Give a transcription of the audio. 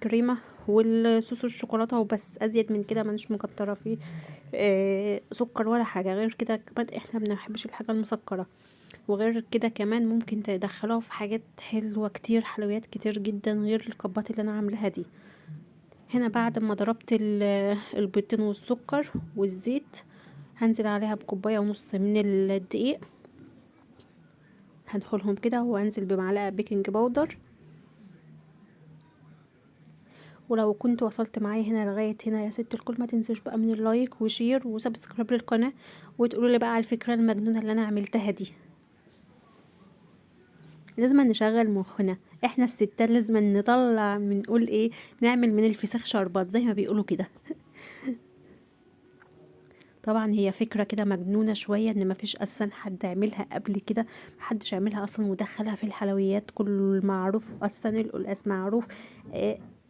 كريمه والصوص الشوكولاته وبس، ازيد من كده مانيش مكتره فيه سكر ولا حاجه. غير كده كمان احنا بنحبش الحاجه المسكره. وغير كده كمان ممكن تدخلوها في حاجات حلوه كتير، حلويات كتير جدا غير الكبات اللي انا عاملاها دي. هنا بعد ما ضربت البيضتين والسكر والزيت، هنزل عليها بكوبايه ونص من الدقيق، هندخلهم كده، وانزل بمعلقه بيكنج باودر. ولو كنت وصلت معايا هنا لغايه هنا يا ست الكل، ما تنسوش بقى من اللايك وشير وسبسكرايب للقناه، وتقولوا لي بقى على الفكره المجنونه اللي انا عملتها دي. لازم نشغل مخنا، احنا الستات لازم نطلع نقول ايه، نعمل من الفسيخ شربات زي ما بيقولوا كده. طبعا هي فكرة كده مجنونة شوية، ان مفيش اصلا حد عملها قبل كده، محدش عملها اصلا ودخلها في الحلويات. كل معروف اصلا القلقاس معروف